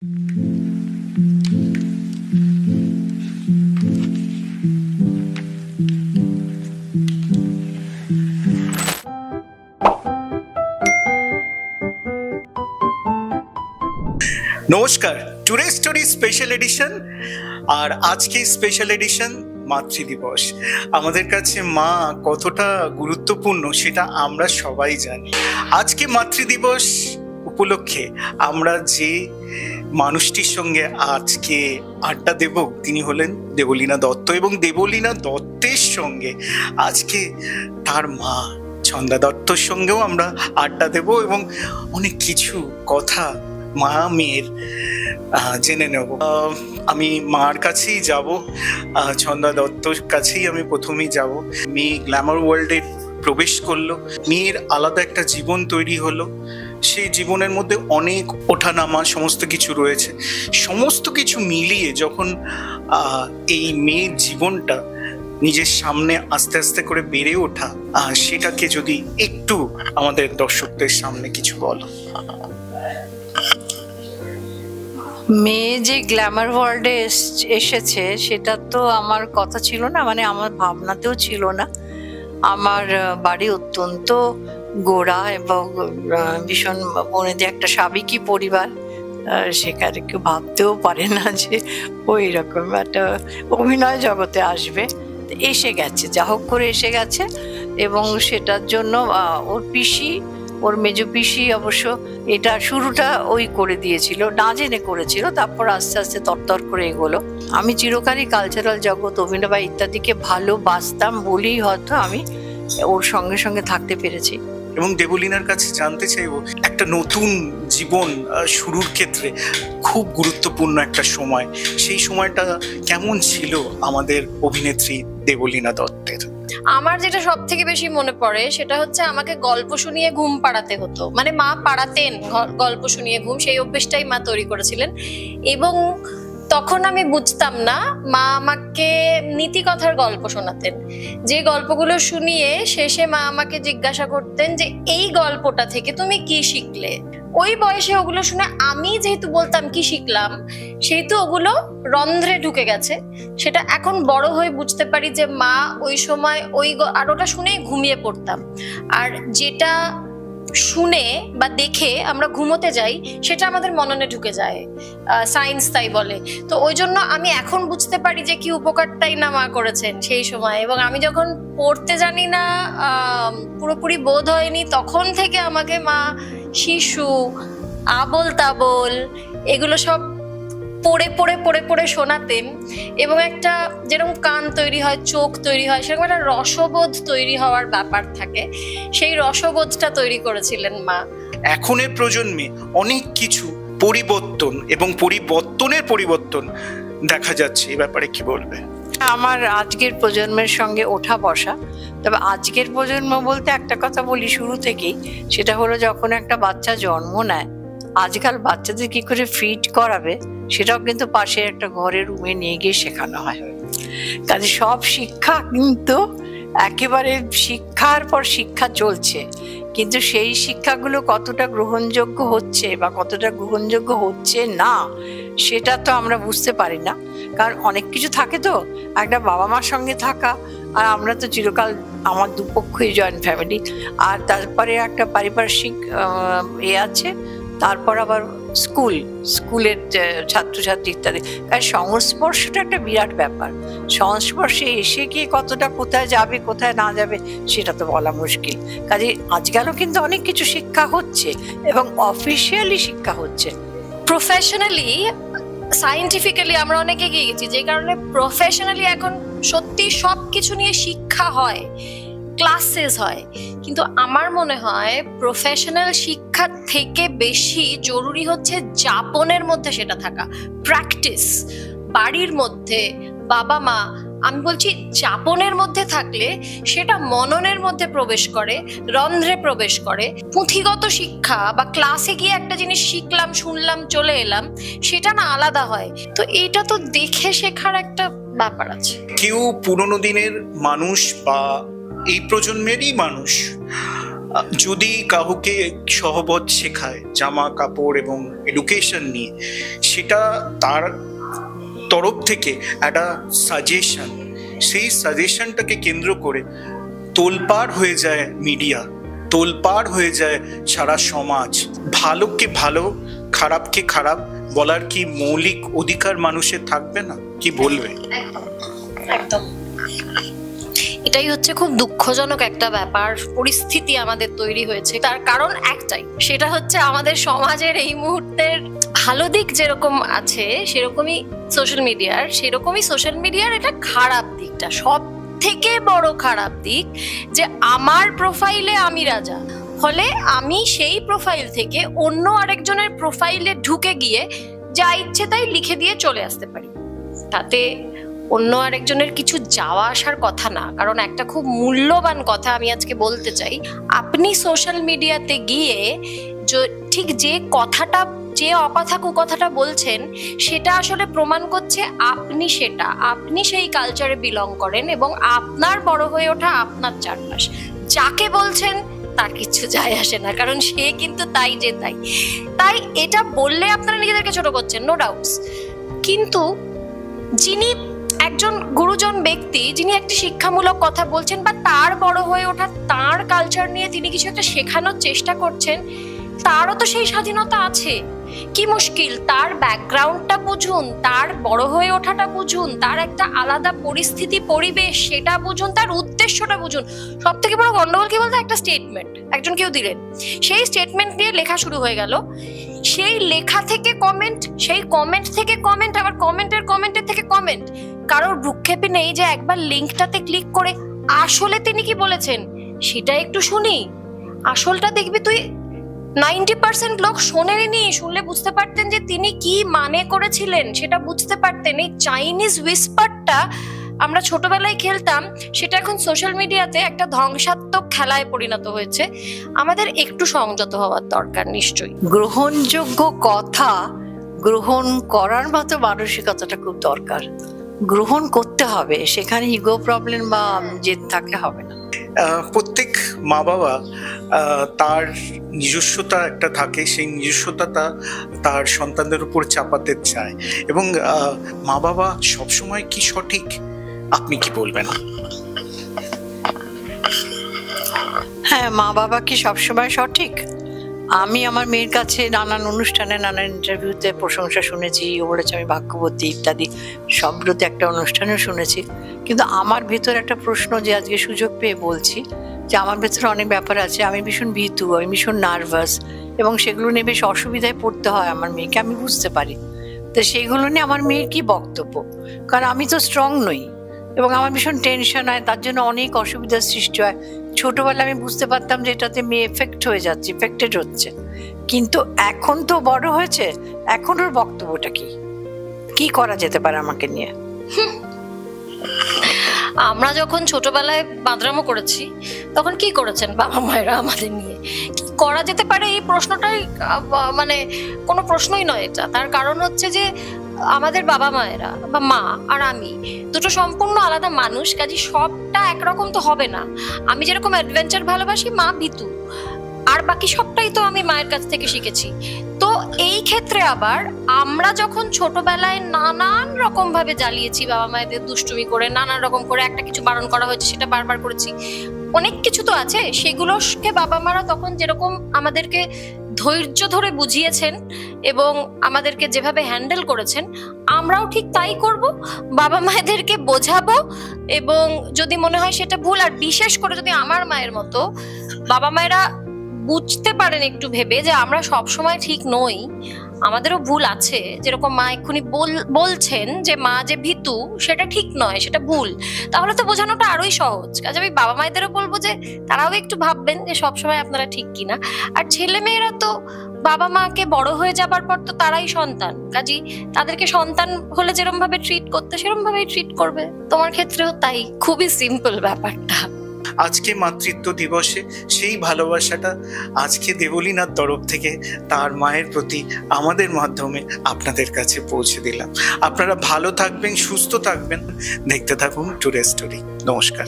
নমস্কার, today story special edition. আর আজকে special edition মাতৃদিবস। আমাদের কাছে মা কতটা গুরুত্বপূর্ণ সেটা আমরা সবাই জানি। আজকে মাতৃদিবস উপলক্ষে আমরা যে মানুষটির সঙ্গে আজকে আড্ডা দেব তিনি হলেন দেবলীনা দত্ত, এবং দেবলীনা দত্তের সঙ্গে আজকে তার মা ছন্দা দত্তর সঙ্গেও আমরা আড্ডা দেব এবং অনেক কিছু কথা মা মেয়ের জেনে নেব। আমি মার কাছেই যাব, ছন্দা দত্তর কাছেই আমি প্রথমেই যাব। মেয়ে গ্ল্যামার ওয়ার্ল্ডে প্রবেশ করলো, মেয়ের আলাদা একটা জীবন তৈরি হলো। সেই জীবনের মধ্যে অনেক ওঠানামা সমস্ত কিছু রয়েছে। সমস্ত কিছু মিলিয়ে যখন এই মেয়ের জীবনটা নিজের সামনে আস্তে আস্তে করে বেড়ে ওঠা, সেটাকে যদি একটু আমাদের দর্শকদের সামনে কিছু বলো। মেয়ে যে গ্ল্যামার ওয়ার্ল্ডে এসেছে সেটা তো আমার কথা ছিল না, মানে আমার ভাবনাতেও ছিল না। আমার বাড়ি অত্যন্ত গোড়া এবং ভীষণ বনেদি একটা সাবেকি পরিবার। সেখানে কেউ ভাবতেও পারে না যে ওই রকম একটা অভিনয় জগতে আসবে। এসে গেছে, যা হোক করে এসে গেছে। এবং সেটার জন্য ওর পিসি, ওর মেজো পিসি অবশ্য এটা শুরুটা ওই করে দিয়েছিল, না জেনে করেছিল। তারপর আস্তে আস্তে তরতর করে এগোলো। আমি চিরকালই কালচারাল জগৎ, অভিনয় ইত্যাদিকে ভালোবাসতাম বলেই হয়তো আমি ওর সঙ্গে সঙ্গে থাকতে পেরেছি। এবং দেবলীনার কাছে জানতে চাইবো, একটা নতুন জীবন শুরুর ক্ষেত্রে খুব গুরুত্বপূর্ণ একটা সময়, সেই সময়টা কেমন ছিল আমাদের অভিনেত্রী দেবলীনা দত্তের? আমার যেটা সব থেকে বেশি মনে পড়ে সেটা হচ্ছে আমাকে গল্প শুনিয়ে ঘুম পাড়াতে হতো। মানে মা পাড়াতেন গল্প শুনিয়ে ঘুম, সেই অভ্যেসটাই মা তৈরি করেছিলেন। এবং তখন আমি বুঝতাম না, মা আমাকে নীতি কথার গল্প শোনাতেন, যে গল্পগুলো শুনিয়ে শেষে মা আমাকে জিজ্ঞাসা করতেন যে এই গল্পটা থেকে তুমি কি শিখলে। ওই বয়সে ওগুলো শুনে আমি যেহেতু বলতাম কি শিখলাম, সেহেতু ওগুলো রন্ধ্রে ঢুকে গেছে। সেটা এখন বড় হয়ে বুঝতে পারি যে মা ওই সময় আর ওটা শুনেই ঘুমিয়ে পড়তাম। আর যেটা শুনে বা দেখে আমরা ঘুমোতে যাই সেটা আমাদের মননে ঢুকে যায়, সায়েন্স তাই বলে। তো ওই জন্য আমি এখন বুঝতে পারি যে কি উপকারটাই না মা করেছেন সেই সময়। এবং আমি যখন পড়তে জানি না, পুরোপুরি বোধ হয়নি, তখন থেকে আমাকে মা শিশু, আবোল তাবোল এগুলো সব পড়ে পড়ে পড়ে পড়ে শোনাতেন। এবং একটা যেরকম কান তৈরি হয়, চোখ তৈরি হয়, সেরকম একটা রসবোধ তৈরি হওয়ার ব্যাপার থাকে, সেই রসবোধটা তৈরি করেছিলেন মা। এখনের প্রজন্মে অনেক কিছু পরিবর্তন এবং পরিবর্তন দেখা যাচ্ছে, এই ব্যাপারে কি বলবে? আমার আজকের প্রজন্মের সঙ্গে ওঠা বসা, তবে আজকের প্রজন্ম বলতে একটা কথা বলি শুরু থেকেই, সেটা হলো যখন একটা বাচ্চা জন্ম নেয়, আজকাল বাচ্চাদের কি করে ফিড করাবে সেটাও কিন্তু পাশের একটা ঘরের রুমে নিয়ে গিয়ে শেখানো হয়। কাজে সব শিক্ষা কিন্তু একেবারে শিক্ষার পর শিক্ষা চলছে, কিন্তু সেই শিক্ষাগুলো কতটা গ্রহণযোগ্য হচ্ছে বা কতটা গ্রহণযোগ্য হচ্ছে না সেটা তো আমরা বুঝতে পারি না। কারণ অনেক কিছু থাকে তো, একটা বাবা মার সঙ্গে থাকা, আর আমরা তো চিরকাল আমার দুপক্ষই জয়েন্ট ফ্যামিলি, আর তারপরে একটা পারিপার্শ্বিক আছে, তারপর আবার স্কুলের ছাত্রছাত্রী ইত্যাদি। কারণ সংস্পর্শটা একটা বিরাট ব্যাপার। সংস্পর্শে এসে গিয়ে কতটা কোথায় যাবে কোথায় না যাবে সেটা তো বলা মুশকিল। কাজে আজকালও কিন্তু অনেক কিছু শিক্ষা হচ্ছে এবং অফিসিয়ালি শিক্ষা হচ্ছে। প্রফেশনালি, সায়েন্টিফিক্যালি আমরা অনেক এগিয়ে গেছি, যে কারণে প্রফেশনালি এখন সত্যি সব কিছু নিয়ে শিক্ষা হয়, ক্লাসেস হয়। কিন্তু আমার মনে হয় প্রফেশনাল শিক্ষার থেকে বেশি জরুরি হচ্ছে যাপনের মধ্যে সেটা থাকা, প্র্যাকটিস। বাড়ির মধ্যে বাবা মা, আমি বলছি যাপনের মধ্যে থাকলে সেটা মননের মধ্যে প্রবেশ করে, রন্ধ্রে প্রবেশ করে। পুঁথিগত শিক্ষা বা ক্লাসে গিয়ে একটা জিনিস শিখলাম, শুনলাম, চলে এলাম, সেটা না আলাদা হয়। তো এটা তো দেখে শেখার একটা ব্যাপার আছে। কেউ পুরোনো দিনের মানুষ বা এই প্রজন্মেরই মানুষ যদি কাউকে সহবত শেখায় জামা কাপড় এবং এডুকেশন নিয়ে, সেটা তার তরফ থেকে একটা সাজেশন, সেই সাজেশনটাকে কেন্দ্র করে তোলপাড় হয়ে যায় মিডিয়া, তোলপাড় হয়ে যায় সারা সমাজ। ভালোকে ভালো, খারাপকে খারাপ বলার কি মৌলিক অধিকার মানুষের থাকবে না? কি বলবে? একদম, এটাই হচ্ছে খুব দুঃখজনক একটা ব্যাপার, পরিস্থিতি আমাদের তৈরি হয়েছে। তার কারণ একটাই, সেটা হচ্ছে আমাদের সমাজের এই মুহূর্তের ভালো দিক যেরকম আছে সেরকমই সোশ্যাল মিডিয়ার এটা খারাপ দিকটা, সব থেকে বড় খারাপ দিক যে আমার প্রোফাইলে আমি রাজা, ফলে আমি সেই প্রোফাইল থেকে অন্য আরেকজনের প্রোফাইলে ঢুকে গিয়ে যা ইচ্ছে তাই লিখে দিয়ে চলে আসতে পারি। তাতে অন্য আরেকজনের কিছু যাওয়া আসার কথা না। কারণ একটা খুব মূল্যবান কথা আমি আজকে বলতে চাই, আপনি সোশ্যাল মিডিয়াতে গিয়ে ঠিক যে কথাটা, যে অকথা কুকথাটা বলছেন সেটা আসলে প্রমাণ করছে আপনি সেই কালচারে বিলং করেন এবং আপনার বড় হয়ে ওঠা আপনার চারপাশ। যাকে বলছেন তার কিছু যায় আসে না, কারণ সে কিন্তু তাই এটা বললে আপনারা নিজেদেরকে ছোট করছেন, নো ডাউটস। কিন্তু যিনি একজন গুরুজন ব্যক্তি, যিনি একটি শিক্ষামূলক কথা বলছেন বা তার বড় হয়ে ওঠা তার কালচার নিয়ে তিনি কিছু একটা শেখানোর চেষ্টা করছেন, তারও তো সেই স্বাধীনতা আছে। কি মুশকিল, তার ব্যাকগ্রাউন্ডটা বুঝুন, তার বড় হয়ে ওঠাটা বুঝুন, তার একটা আলাদা পরিস্থিতি পরিবেশ সেটা বুঝুন, তার উদ্দেশ্যটা বুঝুন। সব থেকে বড় গন্ডগোল কি বলতে, একটা স্টেটমেন্ট একজন কেউ দিলেন, সেই স্টেটমেন্ট নিয়ে লেখা শুরু হয়ে গেল, সেই লেখা থেকে কমেন্ট, সেই কমেন্ট থেকে কমেন্ট, আবার কমেন্টের থেকে কমেন্ট। কারোর ভ্রুক্ষেপই নেই যে একবার লিঙ্কটাতে ক্লিক করে আসলে তিনি কি বলেছেন সেটা একটু শুনি। আসলটা দেখবি তুই 90% লোক শোনেনি, শুনলে বুঝতে পারতেন যে তিনি কি মানে করেছিলেন, সেটা বুঝতে পারতেন। এই চাইনিজ হুইসপারটা আমরা ছোটবেলায় খেলতাম, সেটা এখন সোশ্যাল মিডিয়াতে একটা ধ্বংসাত্মক খেলায় পরিণত হয়েছে। আমাদের একটু সংযত হওয়ার দরকার নিশ্চয়ই। গ্রহণযোগ্য কথা গ্রহণ করার মতো মানসিকতাটা খুব দরকার, গ্রহণ করতে হবে, সেখানে ইগো প্রবলেম বা জেদ থাকলে হবে না। প্রত্যেক মা বাবা তার নিজস্বতা একটা থাকে, সেই নিজস্বতা তার সন্তানদের উপর চাপাতে চায়, এবং মা বাবা সবসময় কি সঠিক, আপনি কি বলবেন? হ্যাঁ, মা বাবা কি সবসময় সঠিক? আমি আমার মেয়ের কাছে নানান অনুষ্ঠানে, নানান ইন্টারভিউতে প্রশংসা শুনেছি, ও বলেছে আমি ভাগ্যবতী ইত্যাদি, সবগুলোতে একটা অনুষ্ঠানেও শুনেছি। কিন্তু আমার ভেতর একটা প্রশ্ন, যে আজকে সুযোগ পেয়ে বলছি, যে আমার ভেতরে অনেক ব্যাপার আছে, আমি ভীষণ ভীতু, আমি ভীষণ নার্ভাস, এবং সেগুলো নিয়ে বেশ অসুবিধায় পড়তে হয় আমার মেয়েকে, আমি বুঝতে পারি। তো সেইগুলো নিয়ে আমার মেয়ের কি বক্তব্য? কারণ আমি তো স্ট্রং নই এবং আমার ভীষণ টেনশন হয়, তার জন্য অনেক অসুবিধার সৃষ্টি হয়। ছোটবেলায় আমি বুঝতে পারতাম যে এটাতে মেয়ে এফেক্টেড হচ্ছে, কিন্তু এখন তো বড় হয়েছে, এখন ওর বক্তব্যটা কি করা যেতে পারে আমাকে নিয়ে? আমরা যখন ছোটবেলায় বাদরামো করেছি তখন কি করেছেন বাবা মায়েরা আমাদের নিয়ে? কি করা যেতে পারে এই প্রশ্নটাই মানে কোনো প্রশ্নই নয় এটা। তার কারণ হচ্ছে যে আমাদের বাবা মায়েরা বা মা আর আমি দুটো সম্পূর্ণ আলাদা মানুষ, কাজে সবটা একরকম তো হবে না। আমি যেরকম অ্যাডভেঞ্চার ভালোবাসি, মা ভীতু, আর বাকি সবটাই তো আমি মায়ের কাছ থেকে শিখেছি। তো এই ক্ষেত্রে আবার আমরা যখন ছোটবেলায় নানান রকম ভাবে জ্বালিয়েছি বাবা মায়েদের, দুষ্টুমি করে নানান রকম করে, একটা কিছু বারণ করা হয়েছে সেটা বারবার করেছি, অনেক কিছু তো আছে, সেগুলোকে বাবা মারা তখন যেরকম আমাদেরকে ধৈর্য ধরে বুঝিয়েছেন এবং আমাদেরকে যেভাবে হ্যান্ডেল করেছেন, আমরাও ঠিক তাই করব, বাবা মায়েদেরকে বোঝাবো। এবং যদি মনে হয় সেটা ভুল, আর বিশেষ করে যদি আমার মায়ের মতো বাবা মায়েরা বুঝতে পারেন একটু ভেবে যে আমরা সব সময় ঠিক নই, আমাদেরও ভুল আছে, যেরকম মা এক্ষুনি বলছেন যে মা যে ভীতু সেটা ঠিক নয়, সেটা ভুল, তাহলে তো বোঝানোটা আরোই সহজ। কাজে আমি বাবা মায়েদেরও বলবো যে তারাও একটু ভাববেন যে সবসময় আপনারা ঠিক কিনা। আর ছেলে মেয়েরা তো বাবা মাকে বড় হয়ে যাবার পর তো তারাই সন্তান, কাজী তাদেরকে সন্তান হলে যেরকম ভাবে ট্রিট করতে সেরকম ভাবেই ট্রিট করবে। তোমার ক্ষেত্রেও তাই, খুবই সিম্পল ব্যাপারটা। আজকে মাতৃত্ব দিবসে সেই ভালোবাসাটা আজকে দেবলীনার তরফ থেকে তার মায়ের প্রতি আমাদের মাধ্যমে আপনাদের কাছে পৌঁছে দিলাম। আপনারা ভালো থাকবেন, সুস্থ থাকবেন, দেখতে থাকুন টুডে স্টোরি। নমস্কার।